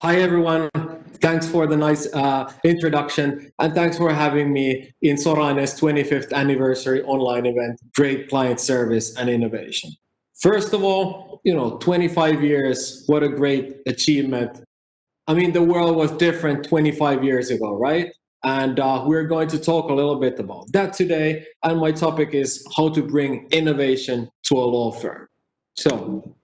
Hi, everyone. Thanks for the nice introduction, and thanks for having me in Sorainen's 25th anniversary online event, Great Client Service and Innovation. First of all, 25 years, what a great achievement. I mean, the world was different 25 years ago, right? And we're going to talk a little bit about that today. And my topic is how to bring innovation to a law firm. So,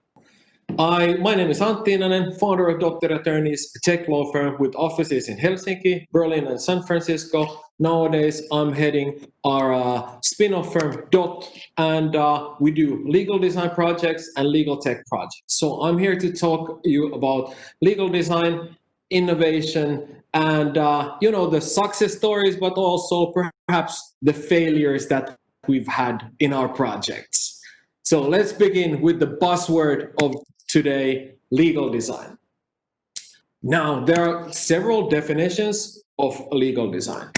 my name is Antti Innanen, founder of Dr. Attorneys, a tech law firm with offices in Helsinki, Berlin, and San Francisco. Nowadays, I'm heading our spin-off firm Dot, and we do legal design projects and legal tech projects. So I'm here to talk to you about legal design, innovation, and the success stories, but also perhaps the failures that we've had in our projects. So let's begin with the buzzword of today, legal design. Now, there are several definitions of legal design.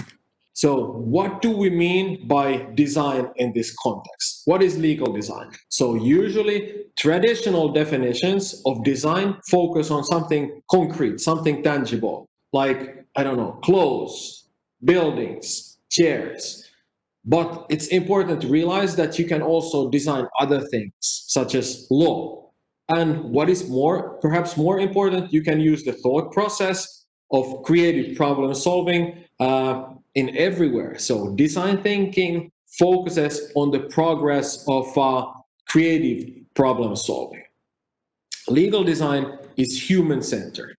So what do we mean by design in this context? What is legal design? So usually traditional definitions of design focus on something concrete, something tangible, like, I don't know, clothes, buildings, chairs. But it's important to realize that you can also design other things, such as law. And what is perhaps more important, you can use the thought process of creative problem solving in everywhere. So design thinking focuses on the progress of creative problem solving. Legal design is human-centered.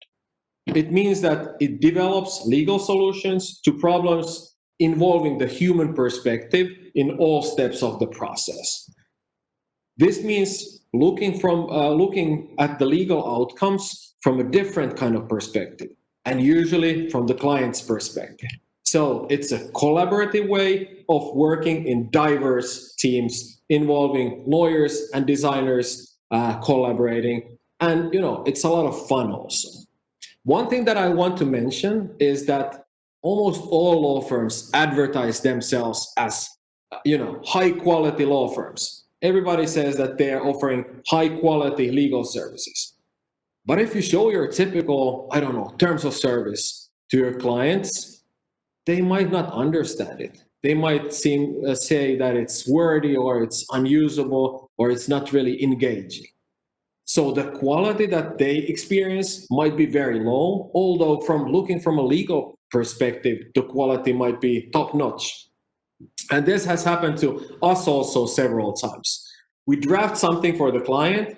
It means that it develops legal solutions to problems involving the human perspective in all steps of the process. This means looking at the legal outcomes from a different kind of perspective, and usually from the client's perspective. So it's a collaborative way of working in diverse teams involving lawyers and designers collaborating, and it's a lot of fun also. One thing that I want to mention is that almost all law firms advertise themselves as, high quality law firms. Everybody says that they are offering high quality legal services. But if you show your typical, I don't know, terms of service to your clients, they might not understand it. They might say that it's wordy or it's unusable or it's not really engaging. So the quality that they experience might be very low, although looking from a legal perspective, the quality might be top notch. And this has happened to us also several times. We draft something for the client,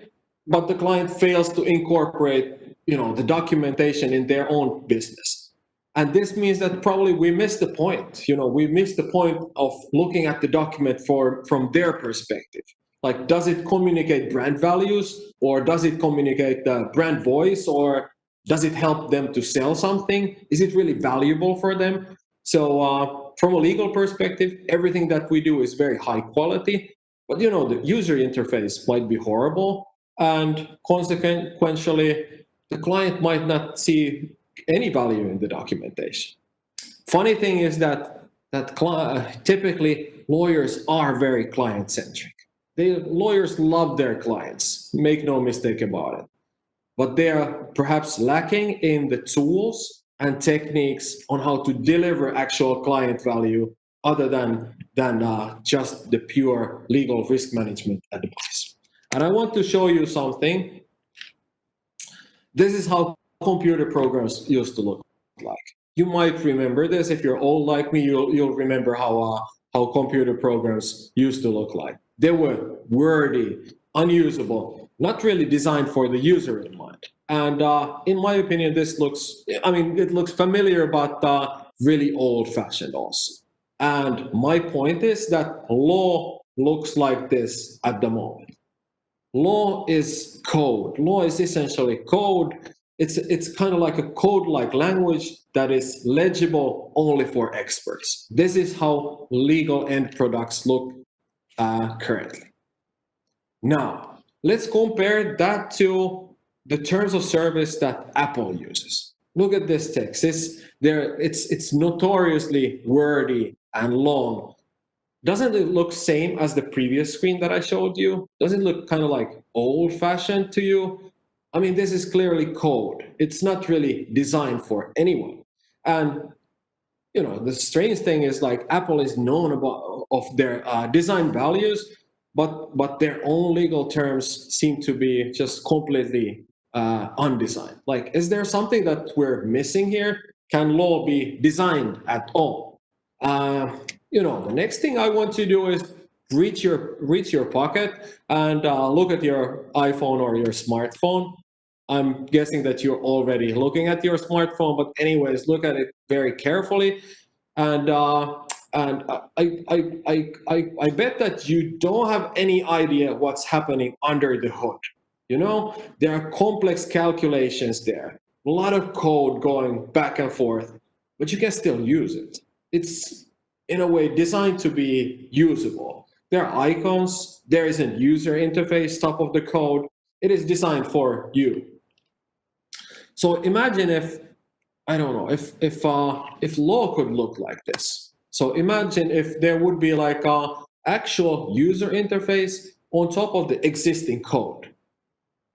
but the client fails to incorporate, the documentation in their own business. And this means that probably we missed the point. We missed the point of looking at the document from their perspective. Like, does it communicate brand values, or does it communicate the brand voice, or does it help them to sell something? Is it really valuable for them? So from a legal perspective, everything that we do is very high quality, but the user interface might be horrible, and consequentially, the client might not see any value in the documentation. Funny thing is that typically lawyers are very client-centric. Lawyers love their clients, make no mistake about it. But they are perhaps lacking in the tools and techniques on how to deliver actual client value other than just the pure legal risk management advice. And I want to show you something. This is how computer programs used to look like. You might remember this. If you're old like me, you'll remember how computer programs used to look like. They were wordy, unusable, not really designed for the user in mind. And in my opinion, it looks familiar, but really old-fashioned also. And my point is that law looks like this at the moment. Law is code. Law is essentially code. It's kind of like a code-like language that is legible only for experts. This is how legal end products look currently. Now, let's compare that to the terms of service that Apple uses. Look at this text. It's notoriously wordy and long. Doesn't it look same as the previous screen that I showed you? Doesn't it look kind of like old-fashioned to you? I mean, this is clearly code. It's not really designed for anyone. And the strange thing is like Apple is known about of their design values, but their own legal terms seem to be just completely undesigned. Like, is there something that we're missing here? Can law be designed at all? The next thing I want to do is reach your pocket and look at your iPhone or your smartphone. I'm guessing that you're already looking at your smartphone, but anyways, look at it very carefully, and I bet that you don't have any idea what's happening under the hood. There are complex calculations there, a lot of code going back and forth, but you can still use it. It's in a way designed to be usable. There are icons. There is a user interface top of the code. It is designed for you. So imagine if, I don't know, if law could look like this. So imagine if there would be like a actual user interface on top of the existing code.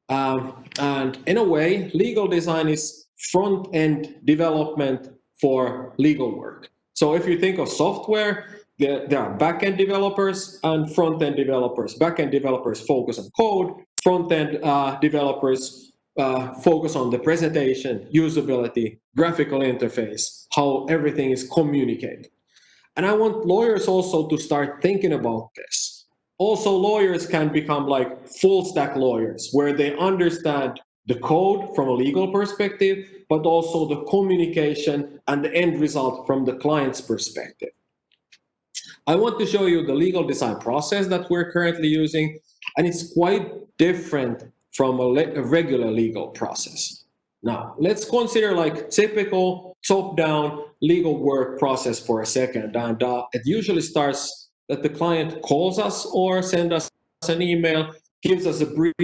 And in a way, legal design is front-end development for legal work. So if you think of software, there are back-end developers and front-end developers. Back-end developers focus on code, front-end developers focus on the presentation, usability, graphical interface, how everything is communicated. And I want lawyers also to start thinking about this. Also, lawyers can become like full stack lawyers, where they understand the code from a legal perspective, but also the communication and the end result from the client's perspective. I want to show you the legal design process that we're currently using, and it's quite different from a regular legal process. Now, let's consider like typical top-down legal work process for a second. And it usually starts that the client calls us or sends us an email, gives us a brief.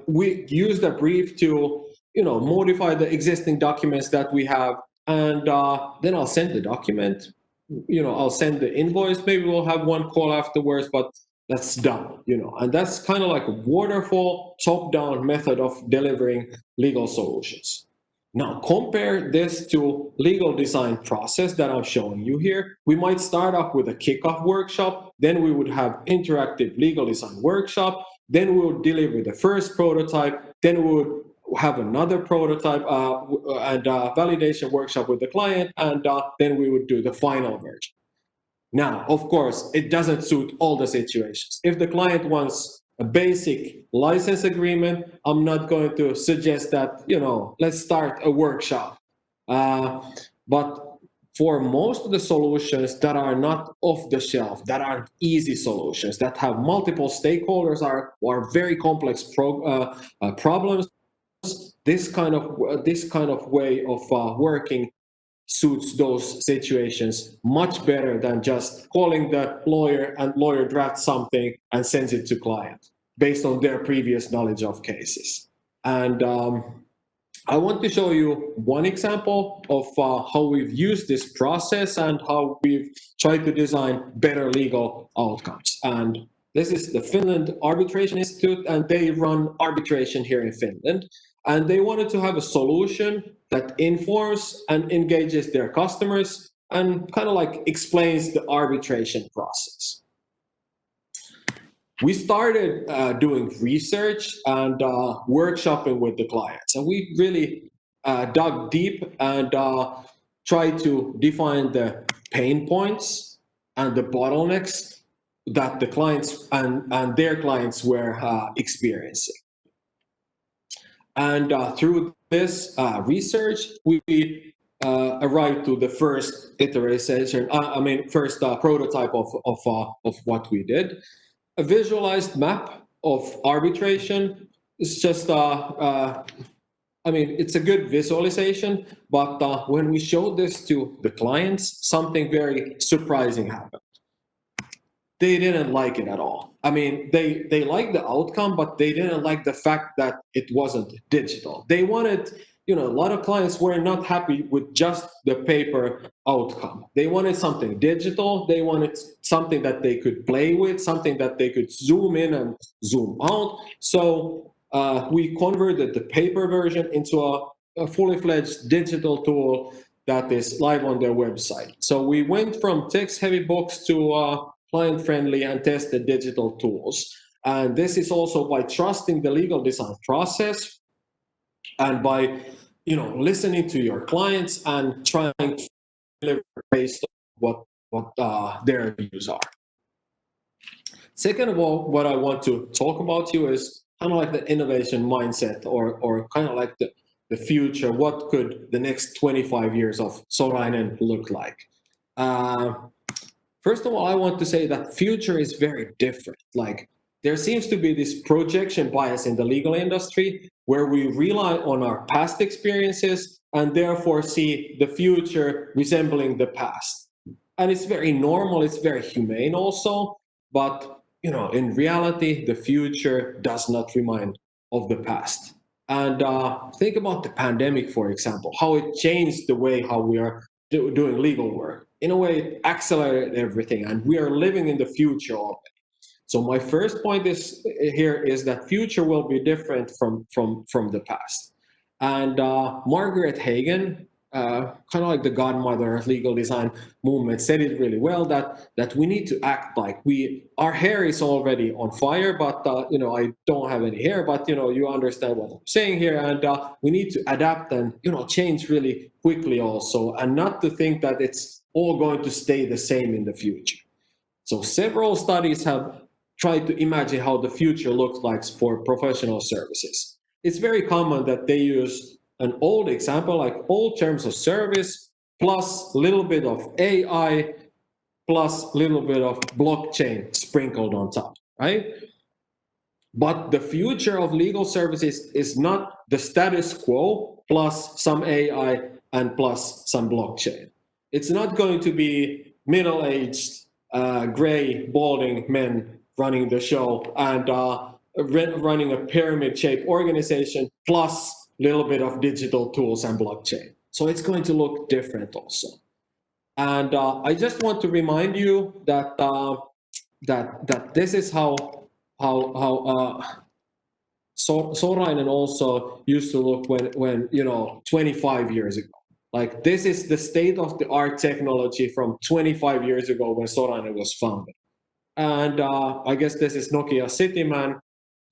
We use the brief to, modify the existing documents that we have. And then I'll send the document. I'll send the invoice. Maybe we'll have one call afterwards, but that's done, and that's kind of like a waterfall top-down method of delivering legal solutions. Now compare this to legal design process that I'm showing you here. We might start off with a kickoff workshop, then we would have interactive legal design workshop, then we would deliver the first prototype, then we would have another prototype and validation workshop with the client, and then we would do the final version. Now, of course, it doesn't suit all the situations. If the client wants a basic license agreement, I'm not going to suggest that, let's start a workshop. But for most of the solutions that are not off the shelf, that are easy solutions, that have multiple stakeholders, are very complex problems, this kind of way of working suits those situations much better than just calling the lawyer and lawyer drafts something and sends it to client based on their previous knowledge of cases. And I want to show you one example of how we've used this process and how we've tried to design better legal outcomes. And this is the Finland Arbitration Institute, and they run arbitration here in Finland. And they wanted to have a solution that informs and engages their customers and kind of like explains the arbitration process. We started doing research and workshopping with the clients, and we really dug deep and tried to define the pain points and the bottlenecks that the clients and their clients were experiencing. And through this research, we arrived to the first iteration. First prototype of what we did. A visualized map of arbitration is just. It's a good visualization, but when we showed this to the clients, something very surprising happened. They didn't like it at all. They liked the outcome, but they didn't like the fact that it wasn't digital. They wanted, a lot of clients were not happy with just the paper outcome. They wanted something digital. They wanted something that they could play with, something that they could zoom in and zoom out. So we converted the paper version into a fully fledged digital tool that is live on their website. So we went from text-heavy books to client-friendly and tested digital tools. And this is also by trusting the legal design process and by listening to your clients and trying to deliver based on what their views are. Second of all, what I want to talk about you is kind of like the innovation mindset or kind of like the future. What could the next 25 years of Sorainen look like? First of all, I want to say that future is very different. Like there seems to be this projection bias in the legal industry where we rely on our past experiences and therefore see the future resembling the past. And it's very normal, it's very humane also, but in reality, the future does not remind of the past. And think about the pandemic, for example, how it changed the way how we are doing legal work. In a way, it accelerated everything, and we are living in the future already. So my first point is that future will be different from the past. And Margaret Hagan, kind of like the godmother of legal design movement, said it really well that we need to act like our hair is already on fire, but I don't have any hair, but you understand what I'm saying here, and we need to adapt and change really quickly also, and not to think that it's all going to stay the same in the future. So several studies have tried to imagine how the future looks like for professional services. It's very common that they use an old example, like old terms of service, plus a little bit of AI, plus a little bit of blockchain sprinkled on top, right? But the future of legal services is not the status quo plus some AI and plus some blockchain. It's not going to be middle-aged, gray, balding men running the show and running a pyramid-shaped organization plus a little bit of digital tools and blockchain. So it's going to look different also. And I just want to remind you that that this is how Sorainen also used to look when 25 years ago. Like this is the state of the art technology from 25 years ago when Sorainen was founded. And I guess this is Nokia Cityman.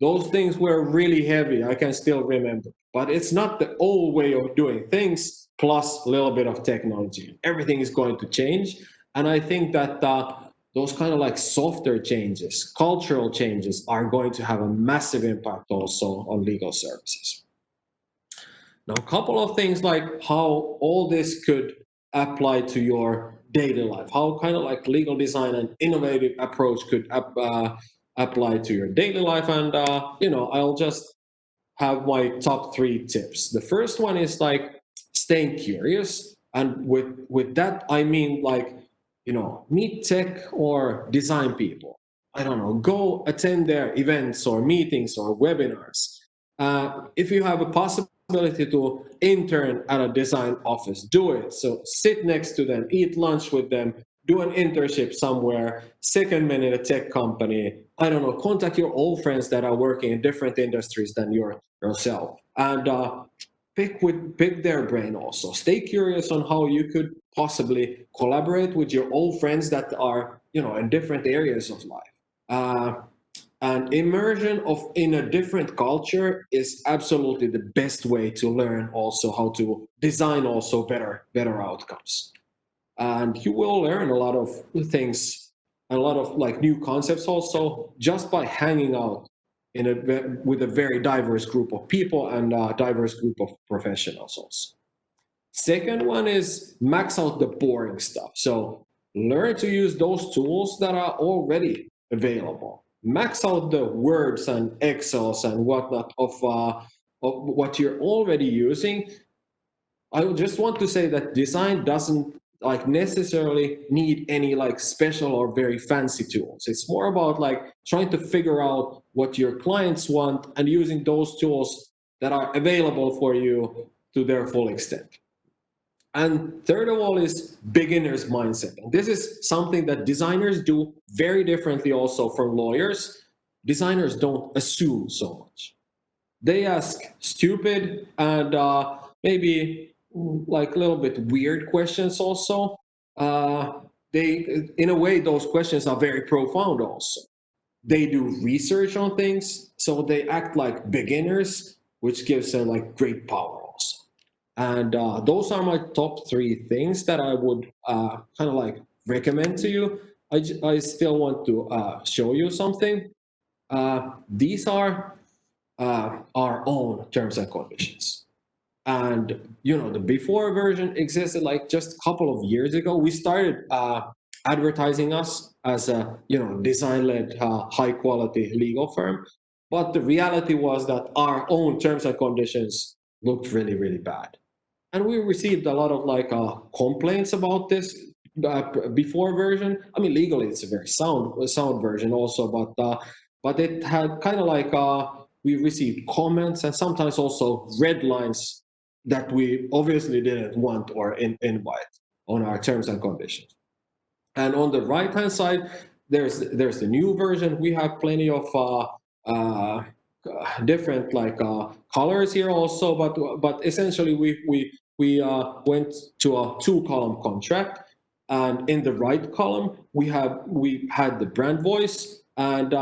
Those things were really heavy, I can still remember. But it's not the old way of doing things, plus a little bit of technology. Everything is going to change. And I think that those kind of like softer changes, cultural changes, are going to have a massive impact also on legal services. Now, a couple of things like how all this could apply to your daily life, how kind of like legal design and innovative approach could apply to your daily life. And, I'll just have my top 3 tips. The first one is like staying curious. And with that, I mean like, meet tech or design people. I don't know, go attend their events or meetings or webinars. If you have a possibility to intern at a design office, do it. So sit next to them, eat lunch with them, do an internship somewhere, secondment in a tech company. I don't know, contact your old friends that are working in different industries than yourself. And pick their brain also. Stay curious on how you could possibly collaborate with your old friends that are, in different areas of life. And immersion in a different culture is absolutely the best way to learn also how to design also better outcomes. And you will learn a lot of things, a lot of like new concepts also just by hanging out with a very diverse group of people and a diverse group of professionals also. Second one is max out the boring stuff. So learn to use those tools that are already available. Max out the words and Excels and whatnot of what you're already using. I just want to say that design doesn't like necessarily need any like special or very fancy tools. It's more about like trying to figure out what your clients want and using those tools that are available for you to their full extent. And third of all is beginner's mindset. And this is something that designers do very differently also from lawyers. Designers don't assume so much. they ask stupid and maybe like a little bit weird questions also. They, in a way, those questions are very profound also. They do research on things, so they act like beginners, which gives them like great power also. And those are my top three things that I would kind of like recommend to you. I still want to show you something. These are our own terms and conditions. And the before version existed like just a couple of years ago. We started advertising us as a design-led high quality legal firm, but the reality was that our own terms and conditions looked really, really bad. And we received a lot of like complaints about this before version. I mean, legally it's a very sound version also, but it had kind of like we received comments and sometimes also red lines that we obviously didn't want or invite on our terms and conditions. And on the right hand side, there's the new version. We have plenty of different like colors here also, but essentially we went to a 2-column contract, and in the right column we had the brand voice, and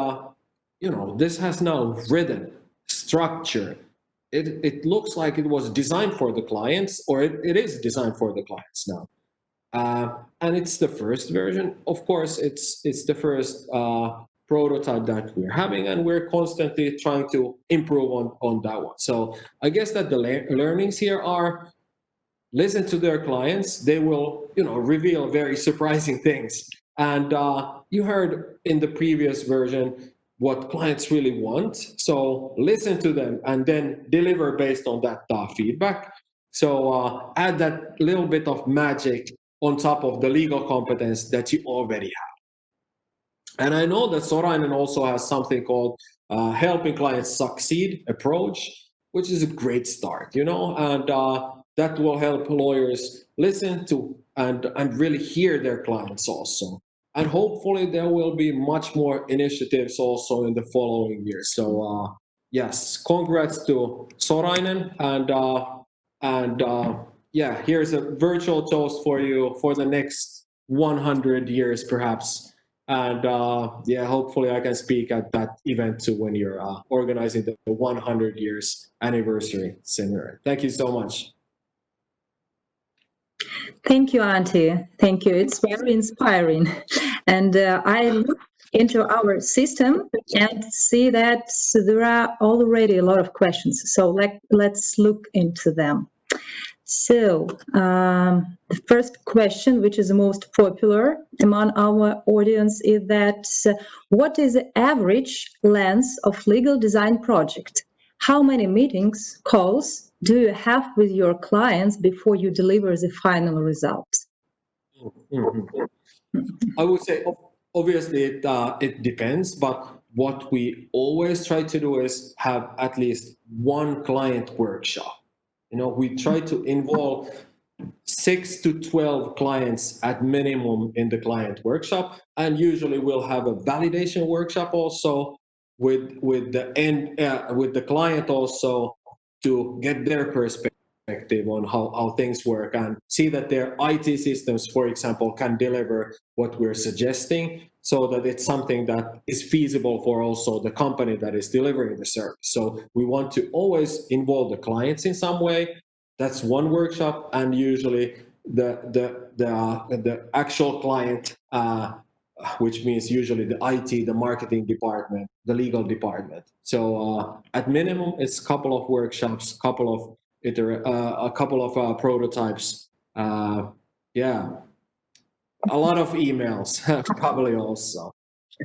this has now rhythm, structure. It looks like it was designed for the clients, or it is designed for the clients now. And it's the first version. Of course, it's the first prototype that we're having, and we're constantly trying to improve on that one. So I guess that the learnings here are listen to their clients. They will, reveal very surprising things. And you heard in the previous version what clients really want. So listen to them and then deliver based on that feedback. So add that little bit of magic on top of the legal competence that you already have. And I know that Sorainen also has something called helping clients succeed approach, which is a great start, and that will help lawyers listen to and really hear their clients also. And hopefully there will be much more initiatives also in the following years. So yes, congrats to Sorainen, and yeah, here's a virtual toast for you for the next 100 years perhaps. And yeah, hopefully I can speak at that event too when you're organizing the 100 years anniversary seminar. Thank you so much. Thank you, Antti. Thank you. It's very inspiring. And I look into our system and see that there are already a lot of questions. So let's look into them. So the first question, which is the most popular among our audience, is that what is the average length of legal design project? How many meetings, calls do you have with your clients before you deliver the final result? I would say, obviously, it depends, but what we always try to do is have at least one client workshop. We try to involve 6 to 12 clients at minimum in the client workshop, and usually we'll have a validation workshop also with the client also to get their perspective on how things work and see that their IT systems, for example, can deliver what we're suggesting, so that it's something that is feasible for also the company that is delivering the service. So we want to always involve the clients in some way. That's one workshop, and usually the actual client, which means usually the IT, the marketing department, the legal department. So at minimum, it's a couple of workshops, a couple of prototypes. Yeah, a lot of emails probably also.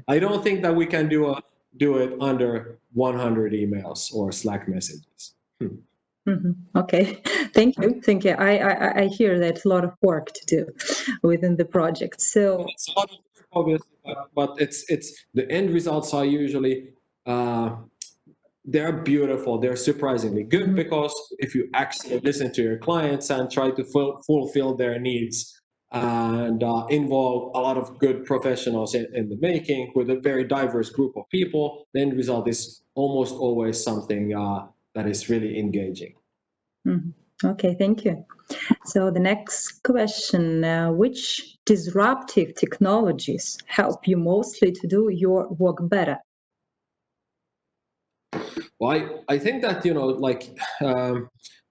I don't think that we can do it under 100 emails or Slack messages. Okay, thank you. I hear that a lot of work to do within the project. So it's a lot of work, obviously, but it's the end results are usually they're beautiful. They're surprisingly good, because if you actually listen to your clients and try to fulfill their needs and involve a lot of good professionals in the making with a very diverse group of people, the end result is almost always something that is really engaging. Mhm. Okay, thank you. So the next question, which disruptive technologies help you mostly to do your work better? Well, I think that, like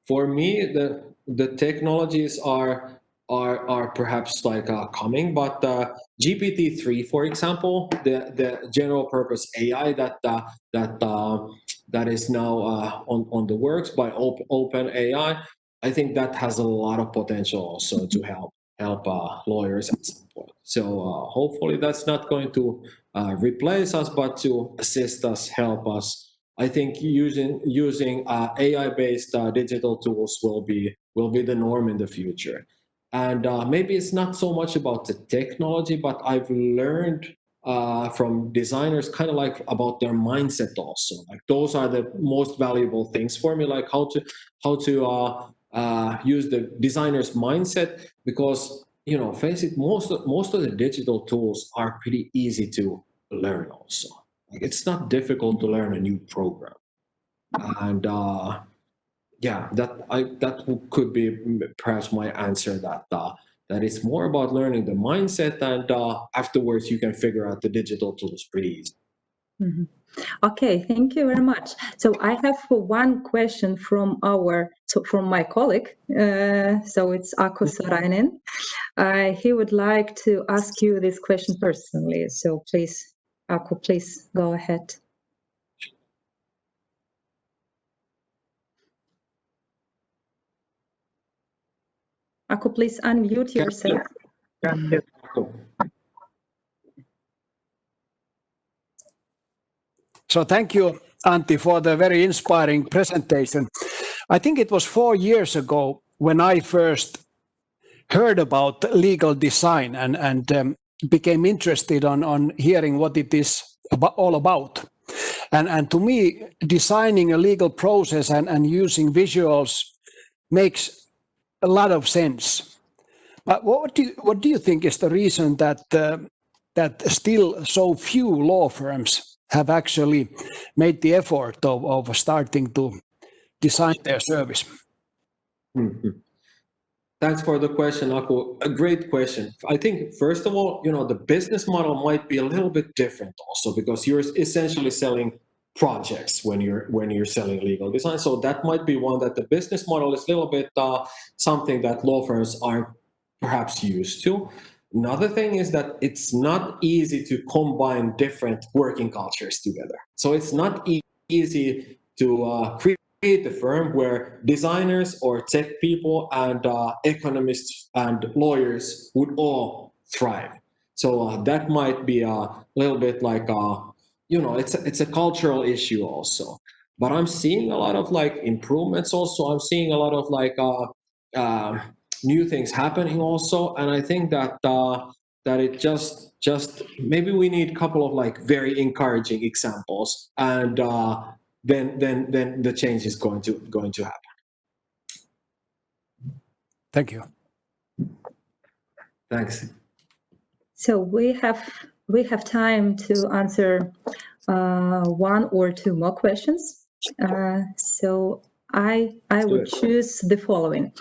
for me, the technologies are perhaps like coming, but GPT-3, for example, the general purpose AI that is now on the works by Open AI, I think that has a lot of potential also to help lawyers at some point. So hopefully that's not going to replace us, but to assist us, help us. I think using AI-based digital tools will be the norm in the future. And maybe it's not so much about the technology, but I've learned from designers kind of like about their mindset also. Like those are the most valuable things for me, like how to use the designer's mindset, because face it, most of the digital tools are pretty easy to learn also. Like it's not difficult to learn a new program, and yeah, that could be perhaps my answer. That it's more about learning the mindset, and afterwards you can figure out the digital tools pretty easy. Mhm. Okay, thank you very much. So I have one question from my colleague. So it's Aku Sorainen. He would like to ask you this question personally. So please, Aku, please go ahead. Aku, please unmute yourself. So thank you, Antti, for the very inspiring presentation. I think it was 4 years ago when I first heard about legal design and became interested on hearing what it is all about. And to me, designing a legal process and using visuals makes a lot of sense. But what do you think is the reason that still so few law firms have actually made the effort of starting to design their service? Mm-hmm. Thanks for the question, Aku. A great question. I think, first of all, the business model might be a little bit different also, because you're essentially selling projects when you're selling legal design. So that might be one, that the business model is a little bit something that law firms aren't perhaps used to. Another thing is that it's not easy to combine different working cultures together. So it's not easy to create a firm where designers or tech people and economists and lawyers would all thrive. So that might be a little bit like it's a cultural issue also. But I'm seeing a lot of like improvements also. I'm seeing a lot of like new things happening also, and I think that that it just maybe we need a couple of like very encouraging examples, and then the change is going to happen. Thank you. Thanks. So we have time to answer one or two more questions. So I would choose the following.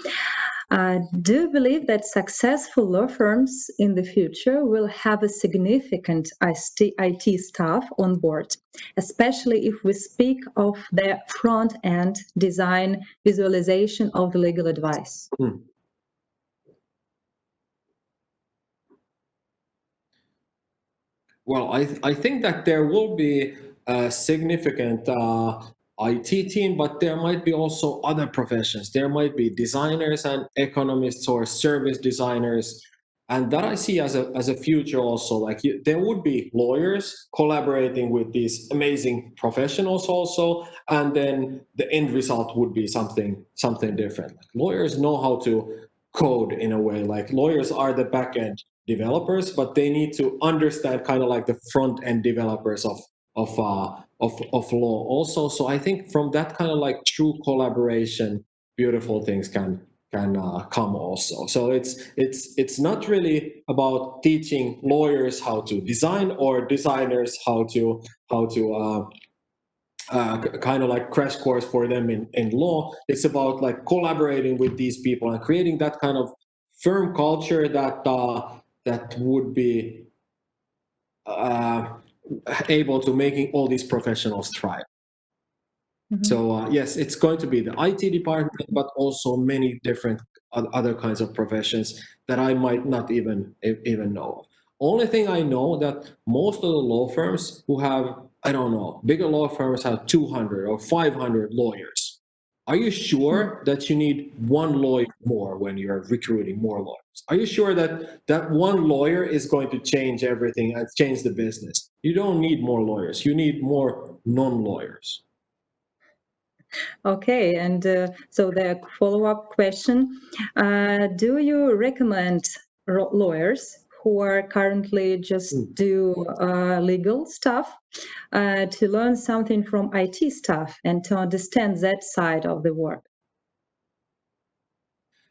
Do you believe that successful law firms in the future will have a significant IT staff on board, especially if we speak of the front-end design visualization of the legal advice? Well, I think that there will be a significant IT team, but there might be also other professions. There might be designers and economists or service designers, and that I see as a future also. Like there would be lawyers collaborating with these amazing professionals also, and then the end result would be something different. Like lawyers know how to code in a way. Like lawyers are the back end developers, but they need to understand kind of like the front end developers of law also. So I think from that kind of like true collaboration, beautiful things can come also. So it's not really about teaching lawyers how to design or designers how to kind of like crash course for them in law. It's about like collaborating with these people and creating that kind of firm culture that would be able to making all these professionals thrive. So yes, it's going to be the IT department, but also many different other kinds of professions that I might not even know of. Only thing I know that most of the law firms who have, I don't know, bigger law firms have 200 or 500 lawyers. Are you sure that you need one lawyer more when you're recruiting more lawyers? Are you sure that that one lawyer is going to change everything and change the business? You don't need more lawyers. You need more non-lawyers. Okay, and so the follow-up question, do you recommend lawyers who are currently just do legal stuff to learn something from IT stuff and to understand that side of the work?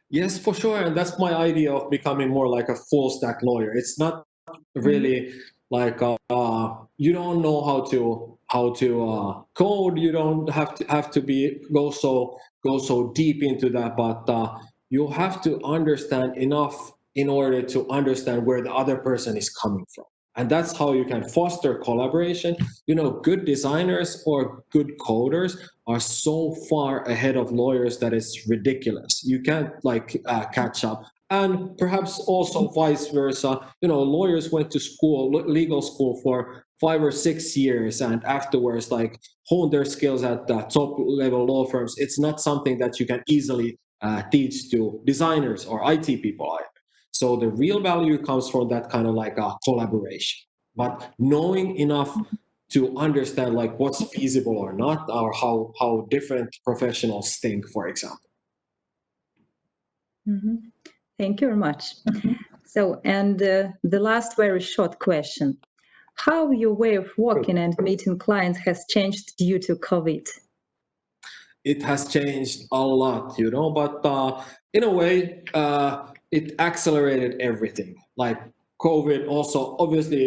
Yes, for sure. And that's my idea of becoming more like a full stack lawyer. It's not really like you don't know how to code. You don't have to go so deep into that, but you have to understand enough in order to understand where the other person is coming from. And that's how you can foster collaboration. You know, good designers or good coders are so far ahead of lawyers that it's ridiculous. You can't like catch up. And perhaps also vice versa. You know, lawyers went to school, legal school for 5 or 6 years, and afterwards like honed their skills at the top level law firms. It's not something that you can easily teach to designers or IT people either. So the real value comes from that kind of like a collaboration, but knowing enough to understand like what's feasible or not, or how different professionals think, for example. Thank you very much. So, and the last very short question. How your way of working and meeting clients has changed due to COVID? It has changed a lot, you know, but in a way, it accelerated everything. Like COVID also, obviously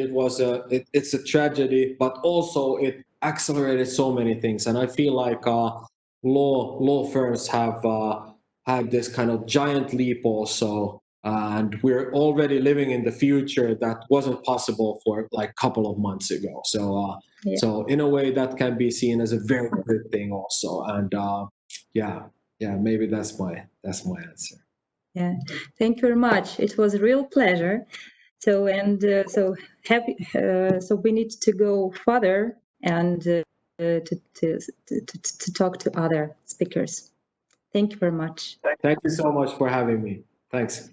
it's a tragedy, but also it accelerated so many things. And I feel like law firms have had this kind of giant leap also. And we're already living in the future that wasn't possible for like a couple of months ago. So, so in a way that can be seen as a very good thing also. And maybe that's my answer. Yeah, thank you very much. It was a real pleasure. So so happy. So we need to go further and to talk to other speakers. Thank you very much. Thank you so much for having me. Thanks.